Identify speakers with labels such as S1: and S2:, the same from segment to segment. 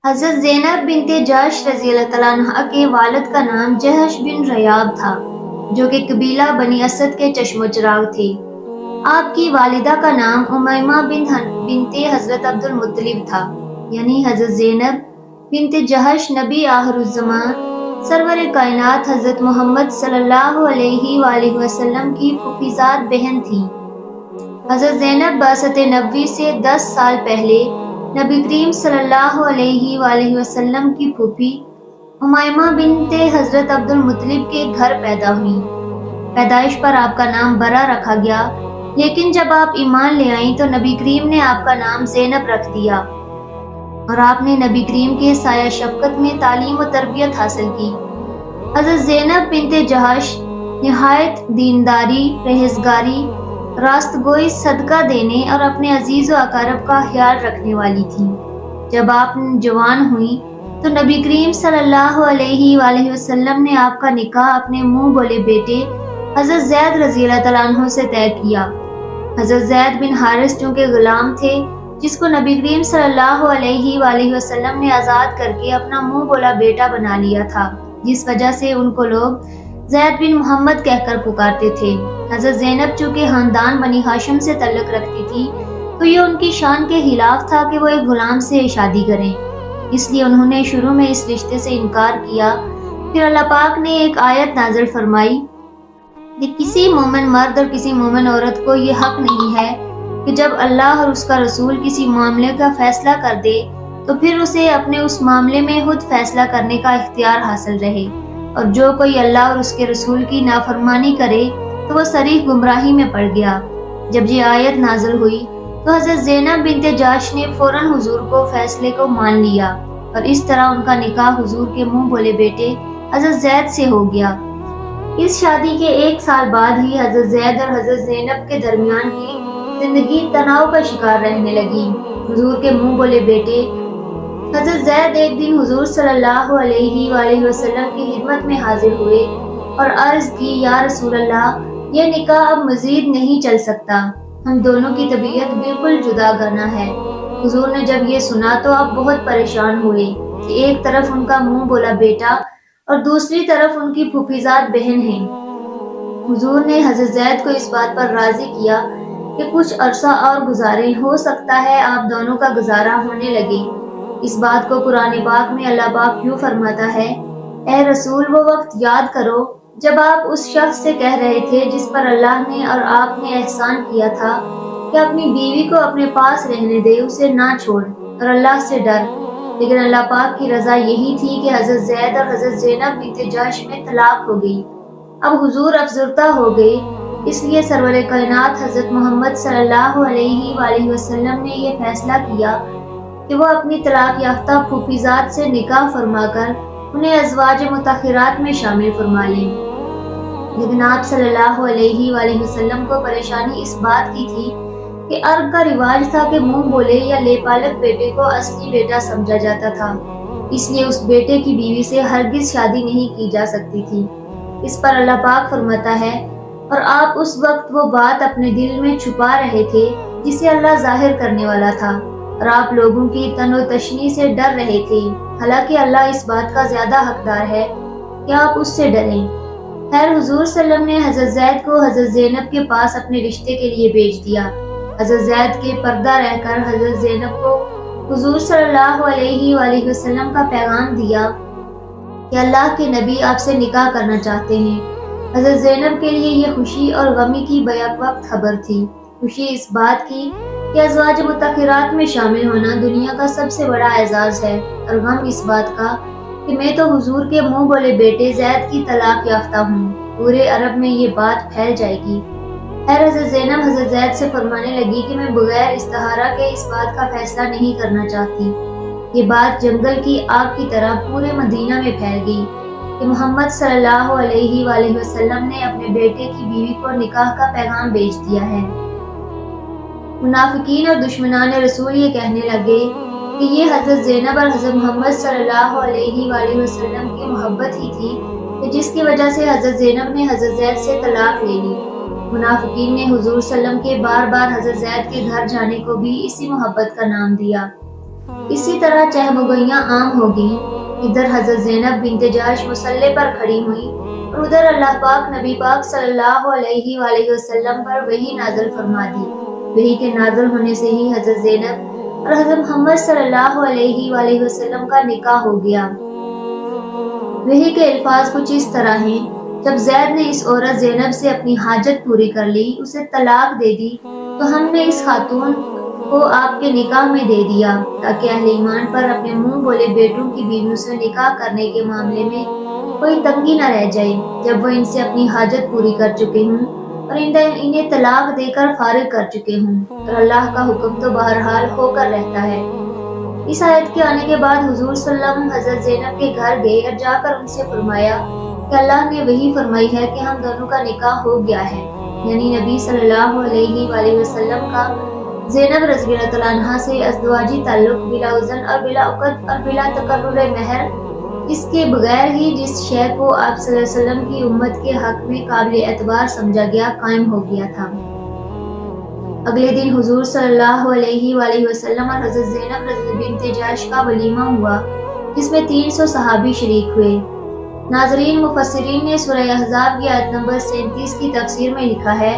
S1: حضرت زینب بنت جحش رضی اللہ تعالیٰ عنہ کے والد کا نام جحش بن ریاب تھا، جو کہ قبیلہ بنی اسد کے چشم و چراغ تھے۔ آپ کی والدہ کا نام امیمہ بنت حضرت عبد المطلب تھا، یعنی حضرت زینب بنت جحش نبی آخر الزمان سرور کائنات حضرت محمد صلی اللہ علیہ وآلہ وسلم کی پھوپھیزاد بہن تھیں۔ حضرت زینب بعثت نبوی سے 10 سال پہلے نبی کریم صلی اللہ علیہ وآلہ وسلم کی پھوپھی امیمہ بنت حضرت عبد المطلب کے گھر پیدا ہوئیں۔ پیدائش پر آپ کا نام برا رکھا گیا، لیکن جب آپ ایمان لے آئیں تو نبی کریم نے آپ کا نام زینب رکھ دیا اور آپ نے نبی کریم کے سایہ شفقت میں تعلیم و تربیت حاصل کی۔ حضرت زینب بنت جحش نہایت دینداری، پرہیزگاری، راست گوئی، صدقہ دینے اور اپنے عزیز و اقارب کا خیال رکھنے والی تھیں۔ جب آپ جوان ہوئیں تو نبی کریم صلی اللہ علیہ وآلہ وسلم نے آپ کا نکاح اپنے منہ بولے بیٹے حضرت زید رضی اللہ تعالیٰ عنہ سے طے کیا۔ حضرت زید بن حارث چونکہ غلام تھے، جس کو نبی کریم صلی اللہ علیہ وآلہ وسلم نے آزاد کر کے اپنا منہ بولا بیٹا بنا لیا تھا، جس وجہ سے ان کو لوگ زید بن محمد کہہ کر پکارتے تھے۔ حضرت زینب چونکہ خاندان بنی ہاشم سے تعلق رکھتی تھی تو یہ ان کی شان کے خلاف تھا کہ وہ ایک غلام سے شادی کریں، اس لیے انہوں نے شروع میں اس رشتے سے انکار کیا۔ پھر اللہ پاک نے ایک آیت نازل فرمائی کہ کسی مومن مرد اور کسی مومن عورت کو یہ حق نہیں ہے کہ جب اللہ اور اس کا رسول کسی معاملے کا فیصلہ کر دے تو پھر اسے اپنے اس معاملے میں خود فیصلہ کرنے کا اختیار حاصل رہے، اور جو کوئی اللہ اور اس کے رسول کی نافرمانی کرے تو وہ صریح گمراہی میں پڑ گیا۔ جب یہ آیت نازل ہوئی تو حضرت زینب بنت جحش نے فوراً حضور کو فیصلے کو مان لیا، اور اس طرح ان کا نکاح حضور کے منہ بولے بیٹے حضرت زید سے ہو گیا۔ اس شادی کے 1 سال بعد ہی حضرت زید اور حضرت زینب کے درمیان کی زندگی تناؤ کا شکار رہنے لگی۔ حضور کے منہ بولے بیٹے حضرت زید ایک دن حضور صلی اللہ علیہ وآلہ وسلم کی خدمت میں حاضر ہوئے اور عرض کی، یا رسول اللہ، یہ نکاح اب مزید نہیں چل سکتا، ہم دونوں کی طبیعت بالکل جدا گانا ہے۔ حضور نے جب یہ سنا تو آپ بہت پریشان ہوئے کہ ایک طرف ان کا منہ بولا بیٹا اور دوسری طرف ان کی پھوپھیزاد بہن ہیں۔ حضور نے حضرت زید کو اس بات پر راضی کیا کہ کچھ عرصہ اور گزاریں، ہو سکتا ہے آپ دونوں کا گزارا ہونے لگے۔ اس بات کو قرآن پاک میں اللہ پاک یوں فرماتا ہے، اے رسول، وہ وقت یاد کرو جب آپ اس شخص سے کہہ رہے تھے جس پر اللہ نے اور آپ نے احسان کیا تھا کہ اپنی بیوی کو اپنے پاس رہنے دے، اسے نہ چھوڑ اور اللہ سے ڈر، لیکن اللہ پاک کی رضا یہی تھی کہ حضرت زید اور حضرت زینب بنت جحش میں طلاق ہو گئی۔ اب حضور افسردہ ہو گئے، اس لیے سرور کائنات حضرت محمد صلی اللہ علیہ وآلہ وسلم نے یہ فیصلہ کیا کہ وہ اپنی طلاق یافتہ پھوپھیزاد سے نکاح فرما کر انہیں ازواج مطہرات میں شامل فرما لیں۔ لیکن آپ صلی اللہ علیہ وآلہ وسلم کو پریشانی اس بات کی تھی کہ عرب کا رواج تھا کہ منہ بولے یا لے پالک بیٹے کو اصلی بیٹا سمجھا جاتا تھا، اس لیے اس بیٹے کی بیوی سے ہرگز شادی نہیں کی جا سکتی تھی۔ اس پر اللہ پاک فرماتا ہے، اور آپ اس وقت وہ بات اپنے دل میں چھپا رہے تھے جسے اللہ ظاہر کرنے والا تھا، اور آپ لوگوں کی تن و تشنی سے ڈر رہے تھے، حالانکہ اللہ اس بات کا زیادہ حقدار ہے کہ آپ اس سے ڈریں۔ خیر، حضور صلی اللہ علیہ وسلم نے حضرت زید کو حضرت زینب کے پاس اپنے رشتے کے لیے بھیج دیا۔ حضرت زید کے پردہ رہ کر حضرت زینب کو حضور صلی اللہ علیہ وآلہ وسلم کا پیغام دیا کہ اللہ کے نبی آپ سے نکاح کرنا چاہتے ہیں۔ حضرت زینب کے لیے یہ خوشی اور غمی کی بیک وقت خبر تھی۔ خوشی اس بات کی کہ ازواج مطہرات میں شامل ہونا دنیا کا سب سے بڑا اعزاز ہے، اور غم اس بات کا کہ میں تو حضور کے منہ بولے بیٹے زید کی طلاق یافتہ ہوں، پورے عرب میں یہ بات پھیل جائے گی۔ خیر، حضرت زینب حضرت زید سے فرمانے لگی کہ میں بغیر استخارہ کے اس بات کا فیصلہ نہیں کرنا چاہتی۔ یہ بات جنگل کی آگ کی طرح پورے مدینہ میں پھیل گئی کہ محمد صلی اللہ علیہ وآلہ وسلم نے اپنے بیٹے کی بیوی کو نکاح کا پیغام بھیج دیا ہے۔ منافقین اور دشمنان رسول یہ کہنے لگے کہ یہ حضرت زینب اور حضرت محمد صلی اللہ علیہ وآلہ وسلم کی محبت ہی تھی کہ جس کی وجہ سے حضرت زینب نے حضرت زید سے طلاق لے لی۔ منافقین نے حضور صلی اللہ علیہ وسلم کے بار بار حضرت زید کے گھر جانے کو بھی اسی محبت کا نام دیا۔ اسی طرح چہمگوئیاں عام ہو گئیں۔ ادھر حضرت زینب بنت جحش مصلے پر کھڑی ہوئیں اور ادھر اللہ پاک نبی پاک صلی اللہ علیہ وآلہ وسلم پر وحی نازل فرما دی۔ وحی کے نازل ہونے سے ہی حضرت زینب اور حضرت محمد صلی اللہ علیہ وآلہ وسلم کا نکاح ہو گیا۔ وحی کے الفاظ کچھ اس طرح ہیں: جب زید نے اس عورت زینب سے اپنی حاجت پوری کر لی، اسے طلاق دے دی، تو ہم نے اس خاتون کو آپ کے نکاح میں دے دیا تاکہ اہل ایمان پر اپنے منہ بولے بیٹوں کی بیویوں سے نکاح کرنے کے معاملے میں کوئی تنگی نہ رہ جائے جب وہ ان سے اپنی حاجت پوری کر چکے ہوں اور انہیں طلاق دے کر فارغ کر چکے ہوں، اور اللہ کا حکم تو بہرحال ہو کر رہتا ہے۔ اس آیت کے آنے کے بعد حضور صلی اللہ علیہ وسلم حضرت زینب کے گھر گئے اور جا کر ان سے فرمایا کہ اللہ نے وحی فرمائی ہے کہ ہم دونوں کا نکاح ہو گیا ہے، یعنی نبی صلی اللہ علیہ وآلہ وسلم کا زینب رضی اللہ عنہا سے ازدواجی تعلق بلا اذن اور بلا عقد اور بلا تقرر مہر، اس کے بغیر ہی جس شے کو آپ صلی اللہ علیہ وسلم کی امت کے حق میں قابل اعتبار سمجھا گیا، قائم ہو گیا تھا۔ اگلے دن حضور صلی اللہ علیہ وآلہ وسلم اور حضرت زینب رضی بنت جحش کا ولیمہ ہوا جس میں 300 صحابی شریک ہوئے۔ ناظرین، مفسرین نے سورہ احزاب کی آیت نمبر 37 کی تفسیر میں لکھا ہے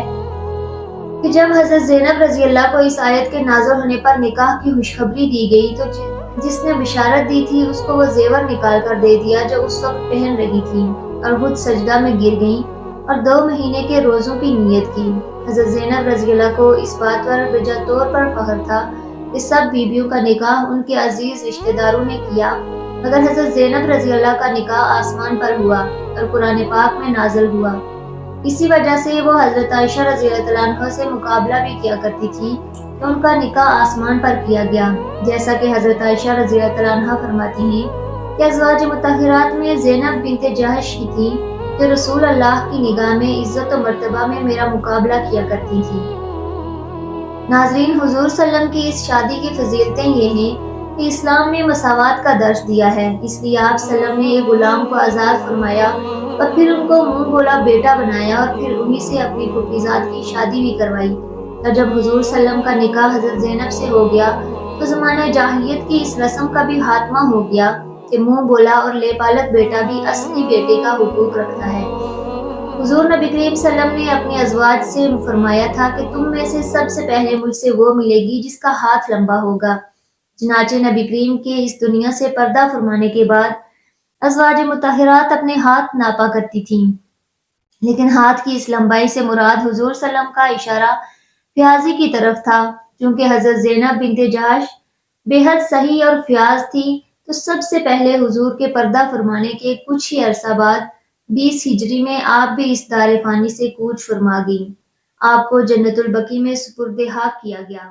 S1: کہ جب حضرت زینب رضی اللہ کو اس آیت کے نازل ہونے پر نکاح کی خوشخبری دی گئی تو جس نے بشارت دی تھی اس کو وہ زیور نکال کر دے دیا جو اس وقت پہن رہی تھی، اور خود سجدہ میں گر گئیں اور 2 مہینے کے روزوں کی نیت کی۔ حضرت زینب رضی اللہ کو اس بات پر بجا طور پر فخر تھا کہ سب بیویوں کا نکاح ان کے عزیز رشتہ داروں نے کیا، مگر حضرت زینب رضی اللہ کا نکاح آسمان پر ہوا اور قرآن پاک میں نازل ہوا۔ اسی وجہ سے وہ حضرت عائشہ رضی اللہ عنہا سے مقابلہ بھی کیا کرتی تھی کہ ان کا نکاح آسمان پر کیا گیا، جیسا کہ حضرت عائشہ رضی اللہ عنہا فرماتی ہیں کہ ازواج مطہرات میں زینب بنت جحش کی تھی جو رسول اللہ کی نگاہ میں عزت و مرتبہ میں میرا مقابلہ کیا کرتی تھی۔ ناظرین، حضور صلی اللہ علیہ وسلم کی اس شادی کی فضیلتیں یہ ہیں کہ اسلام نے مساوات کا درس دیا ہے، اس لیے آپ صلی اللہ علیہ وسلم نے ایک غلام کو آزاد فرمایا اور پھر ان کو منہ بولا بیٹا بنایا اور پھر انہی سے اپنی پھوپھیزاد کی شادی بھی کروائی۔ اور جب حضور صلی اللہ علیہ وسلم کا نکاح حضرت زینب سے ہو گیا تو زمانہ جاہلیت کی اس رسم کا بھی خاتمہ ہو گیا کہ منہ بولا اور لے پالک بیٹا بھی اصلی بیٹے کا حقوق رکھتا ہے۔ حضور نبی کریم صلی اللہ علیہ وسلم نے اپنی ازواج سے فرمایا تھا کہ تم میں سے سب سے پہلے مجھ سے وہ ملے گی جس کا ہاتھ لمبا ہوگا۔ چنانچہ نبی کریم کے اس دنیا سے پردہ فرمانے کے بعد ازواج مطہرات اپنے ہاتھ ناپا کرتی تھیں، لیکن ہاتھ کی اس لمبائی سے مراد حضور صلی اللہ علیہ وسلم کا اشارہ فیاضی کی طرف تھا، چونکہ حضرت زینب بنت جحش بے حد صحیح اور فیاض تھی، تو سب سے پہلے حضور کے پردہ فرمانے کے کچھ ہی عرصہ بعد 20 ہجری میں آپ بھی اس دار فانی سے کوچ فرما گئیں۔ آپ کو جنت البقیع میں سپرد حق کیا گیا۔